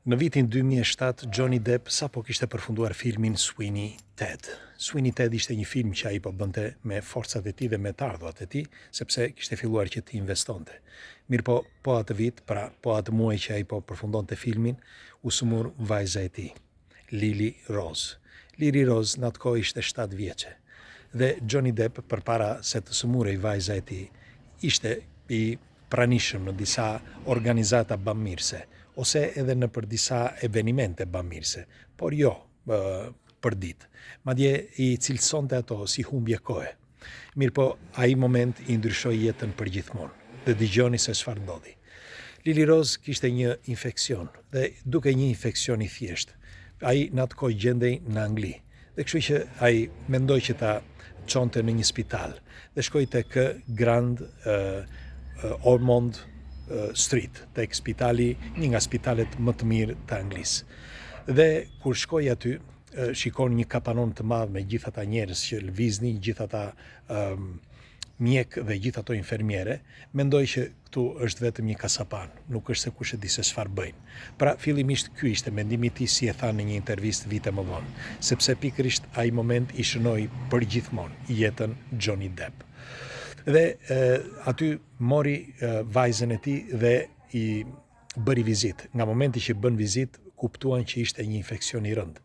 Në vitin 2007, Johnny Depp sapo kishte përfunduar filmin Sweeney Ted. Sweeney Ted ishte një film që ai po bënte me forcat e tij dhe me të ardhurat e tij, sepse kishte filluar që të investonte. Mirë po atë vit, po atë muaj që ai po përfundonte filmin, u sëmur vajza e tij, Lily Rose. Lily Rose në atë kohë ishte 7 vjeçe. Dhe Johnny Depp, përpara se të sëmurej vajza e tij, ishte i pranishëm në disa organizata bamirëse, ose edhe në për disa evenimente bamirëse, por jo për ditë. Madje i cilësonte ato si humbje kohe. Mirë po, ai moment i ndryshoi jetën për gjithmonë. Dhe dëgjoni se çfarë ndodhi. Lily Rose kishte një infeksion, dhe duke një infeksion i thjeshtë, ai në atë kohë gjendej në Angli. Dhe kështu që ai mendoi që ta çonte në një spital dhe shkoi tek Grand Ormond Street, tek spitali, një nga spitalet më të mirë të Anglisë. Dhe kur shkoi aty, shikon një kapanon të madh me gjithë ata njerëz që lëviznin, gjithë ata mjek dhe gjithë ato infermiere, mendoi që këtu është vetëm një kasapan, nuk është se kush e di se çfarë bëjnë. Pra fillimisht ky ishte mendimi i tij, si e tha në një intervistë vite më vonë, sepse pikërisht ai moment i shënoi përgjithmonë jetën Johnny Depp. Dhe aty mori vajzën e tij dhe i bëri vizitë. Nga momenti që bën vizitë, kuptuan që ishte një infeksion i rëndë.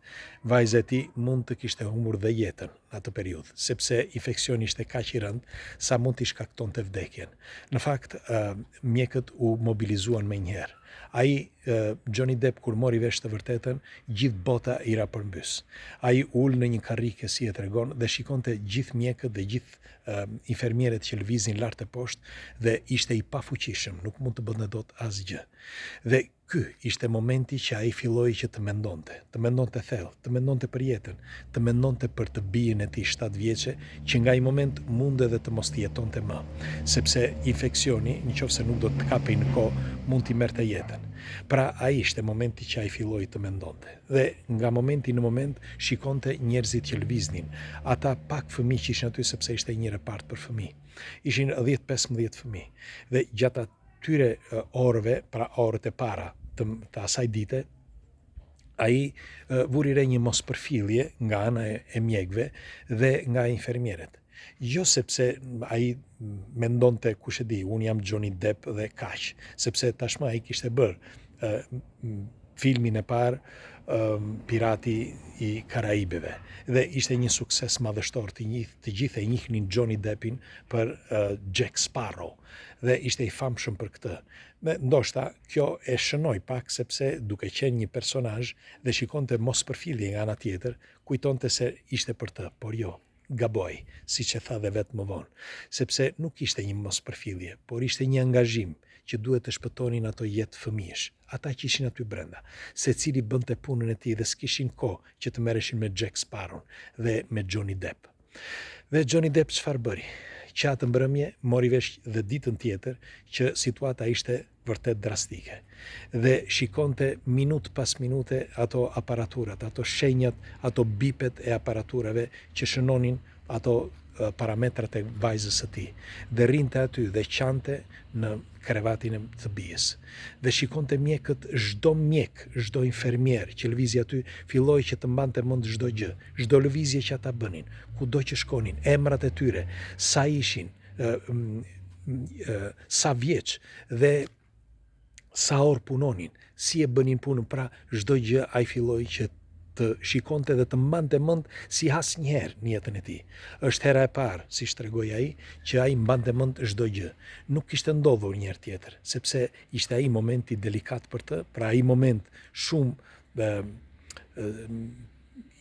Vajza e tij mund të kishte humbur dhe jetën në atë periudhë, sepse infeksioni ishte kaq i rëndë sa mund t'i shkaktonte vdekjen. Në fakt, mjekët u mobilizuan menjëherë. Ai, Johnny Depp, kur mori vesh të vërtetën, gjithë bota i ra përmbys. Ai ul në një karrike, si e tregon, dhe shikonte gjithë mjekët dhe gjithë infermieret që lëvizin lart e poshtë, dhe ishte i pafuqishëm, nuk mund të bënte dot asgjë. Dhe ky ishte momenti që ai filloi që të mendonte thellë, të mendonte për jetën, të mendonte për të bijën e tij 7 vjeçe, që nga ai moment mund edhe të mos të jetonte më, sepse infeksioni, nëse nuk do të kapej në kohë, mund t'i merrte jetën. Pra ai ishte momenti që ai filloi të mendonte. Dhe nga momenti në moment shikonte njerëzit që lëviznin, ata pak fëmijë që ishin aty, sepse ishte një repart për fëmijë. Ishin 10-15 fëmijë. Dhe gjatë atyre orëve, pra orët e para të asaj dite, ai vuri re një mospërfillje nga ana e mjekëve dhe nga infermieret. Jo sepse ai mendonte, kush e di, unë jam Johnny Depp dhe kaq, sepse tashmë ai kishte bërë filmin e parë, Pirati i Karaibeve, dhe ishte një sukses madhështor. Të gjithë e njihnin Johnny Deppin për Jack Sparrow, dhe ishte i famshëm për këtë. Ndoshta kjo e shënoi pak, sepse duke qenë një personazh dhe shikonte mospërfillje nga ana tjetër, kujtonte se ishte për të, por jo, gaboj, siç e tha dhe vetë më vonë, sepse nuk ishte një mospërfillje, por ishte një angazhim që duhet të shpëtonin ato jetë fëmijësh, ata që ishin aty brenda, secili bënte punën e tij dhe s'kishin kohë që të merreshin me Jack Sparrow dhe me Johnny Depp. Dhe Johnny Depp çfarë bëri? Që atë mbrëmje mori vesh dhe ditën tjetër që situata ishte vërtet drastike. Dhe shikonte minut pas minute ato aparaturat, ato shenjat, ato bipet e aparaturave që shënonin ato parametrat e vajzës së tij. Dhe rinte aty dhe qante në krevatin e të bijës. Dhe shikonte mjekët, çdo mjek, çdo infermier që lëvizi aty, filloi që të mbante mend çdo gjë, çdo lëvizje që ata bënin, kudo që shkonin, emrat e tyre, sa ishin, sa vjeç dhe sa orë punonin, si e bënin punën. Pra çdo gjë ai filloi që të shikonte dhe të mbante mend si asnjëherë në jetën e tij. Është hera e parë, siç tregoi ai, që ai mbante mend çdo gjë. Nuk kishte ndodhur një herë tjetër, sepse ishte ai momenti delikat për të, pra ai moment shumë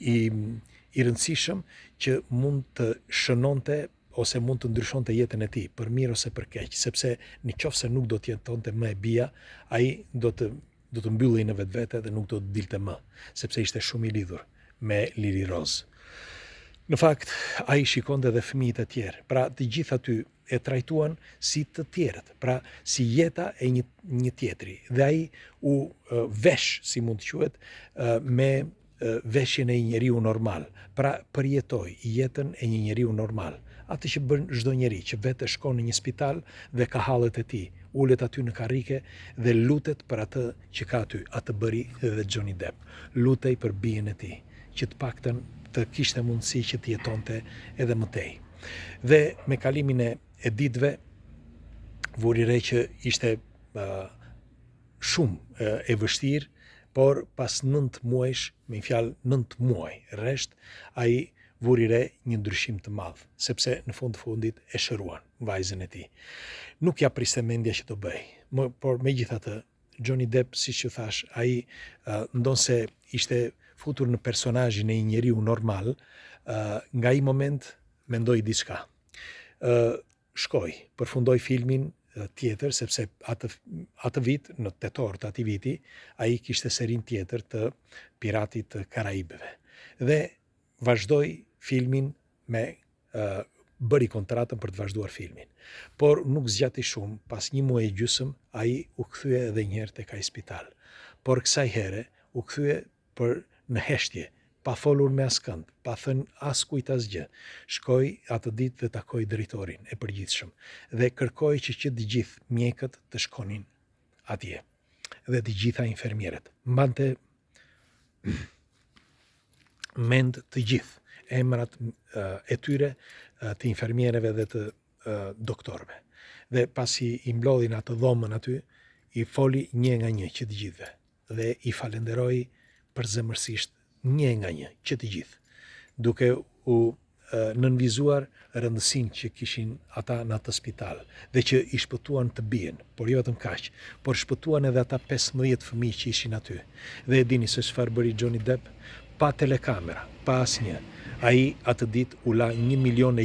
i rëndësishëm që mund të shënonte ose mund të ndryshonte jetën e tij, për mirë ose për keq, sepse nëse nuk do të jetonte më e bija, ai do të mbyllej në vetvete dhe nuk do të dilte më, sepse ishte shumë i lidhur me Lily Rose. Në fakt, ai shikonte edhe fëmijët e tjerë, pra të gjithë aty e trajtuan si të tjerët, pra si jeta e një tjetri. Dhe ai u vesh, si mund të quhet, me veshjen e një njeriu normal, pra përjetoi jetën e një njeriu normal. atë që bën çdo njeri, që vetë shkon në një spital dhe ka hallet e tij, ulet aty në karrike dhe lutet për atë që ka aty. Atë bëri edhe Johnny Depp. Lutej për bien e tij, që të paktën të kishte mundësi që të jetonte edhe më tej. Dhe me kalimin e ditëve vuri re që ishte shumë e vështirë, por pas 9 muajsh, me një fjalë 9 muaj rresht, ai vuri re një ndryshim të madh, sepse në fund të fundit e shëruan vajzën e tij. Nuk ja priste mendja që të bëj, por megjithatë Johnny Depp, siç që thash, ai ndonse ishte futur në personazhin e një njeriu normal, nga ai moment mendoi diçka. Shkoi, përfundoi filmin tjetër, sepse atë vit, në tetor të atij viti, ai kishte serin tjetër të Piratit të Karaibëve. Dhe vazhdoi filmin bëri kontratën për të vazhduar filmin. Por nuk zgjati shumë, pas 1 muaj e gjysmë, ai u kthye edhe një herë tek ai spital. Por kësaj here u kthye për në heshtje, pa folur me askënd, pa thënë askujt asgjë. Shkoi atë ditë dhe takoi drejtorin e përgjithshëm dhe kërkoi që të gjithë mjekët të shkonin atje dhe të gjitha infermierët. Mbante mend të gjithë emrat e tyre, të infermierëve dhe të doktorëve. Dhe pasi i mblodhin atë dhomën aty, i foli një nga një që të gjithëve dhe i falenderoi përzemërsisht një nga një që të gjithë, duke u nënvizuar rëndësinë që kishin ata në atë spital dhe që i shpëtuan të bien, por jo vetëm kaq, por shpëtuan edhe ata 15 fëmijë që ishin aty. Dhe e dini se çfarë bëri Johnny Depp? Pa telekamera, pa asnjë. Ai atë ditë u la $1,5 milion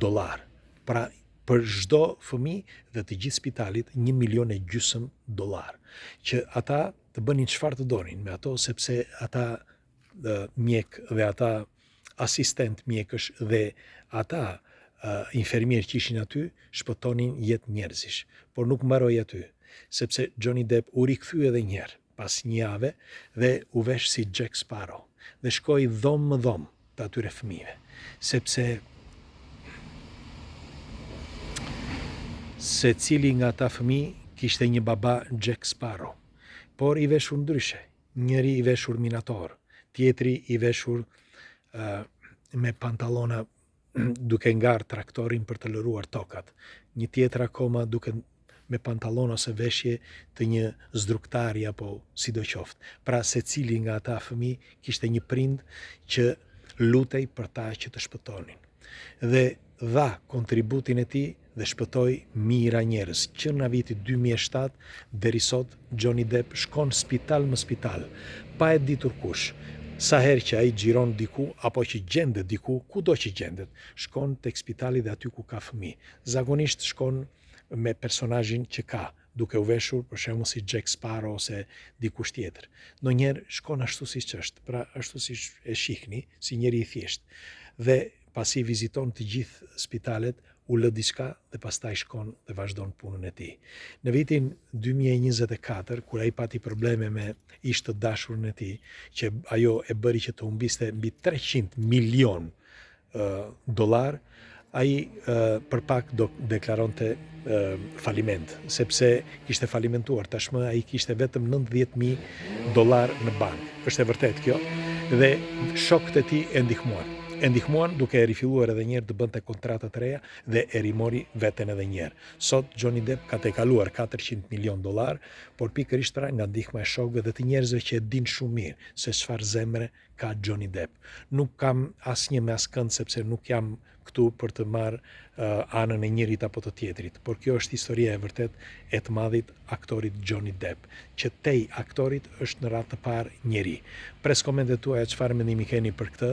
dollar. Pra për çdo fëmijë dhe të gjithë spitalit $1,5 milion dollar. Që ata të bënin çfarë të donin me ato, sepse ata mjek dhe ata asistent mjekësh dhe ata infermier që ishin aty shpëtonin jetë njerëzish. Por nuk mbaroi aty, sepse Johnny Depp u rikthye edhe një herë pas një jave dhe u vesh si Jack Sparrow dhe shkoi dhomë më dhomë të atyre fëmijëve, sepse secili nga ata fëmijë kishte një baba Jack Sparrow, por i veshur ndryshe. Njëri i veshur minator, tjetri i veshur me pantallona duke ngar traktorin për të lëruar tokat. Një tjetër akoma duke me pantallon ose veshje të një zdruktari apo sidoqoftë. Pra secili nga ata fëmijë kishte një prind që lutej për ta që të shpëtonin. Dhe dha kontributin e tij dhe shpëtoi mijëra njerëz. Që nga viti 2007 deri sot Johnny Depp shkon spital më spital, pa e ditur kush. Sa herë që ai xhiron diku apo që gjendet diku, kudo që gjendet, shkon tek spitali dhe aty ku ka fëmijë. Zakonisht shkon me personazhin që ka, duke u veshur për shembull si Jack Sparrow ose dikush tjetër. Ndonjëherë shkon ashtu siç është, pra ashtu siç e shihni, si njeri i thjeshtë. Dhe pasi viziton të gjithë spitalet, u lë diçka dhe pastaj shkon dhe vazhdon punën e tij. Në vitin 2024, kur ai pati probleme me ish të dashurën e tij, që ajo e bëri që të humbiste mbi $300 milion, ai për pak do deklaronte faliment, sepse kishte falimentuar. Tashmë ai kishte vetëm $90,000 në bank. Është e vërtet kjo? Dhe shokët e tij e ndihmuan duke e rifilluar edhe një herë të bënte kontrata të reja dhe e rimori veten edhe një herë. Sot Johnny Depp ka tejkaluar $400 milion, por pikërisht pra nga ndihma e shokëve dhe të njerëzve që e din shumë mirë se çfarë zemre ka Johnny Depp. Nuk kam asnjë me askënd, sepse nuk jam këtu për të marrë anën e njërit apo të tjetrit, por kjo është historia e vërtet e të madhit aktorit Johnny Depp, që tej aktorit është në radhë të parë njeri. Pres komentet tuaja çfarë mendimi keni për këtë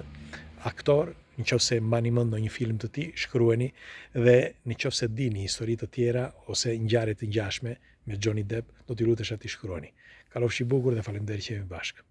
aktor, nëse mbani mend ndonjë film të tij, shkruani, dhe nëse dini histori të tjera ose ngjarje të ngjashme me Johnny Depp, do t'i lutesh aty shkruani. Kalofshi bukur dhe faleminderit që jemi bashkë.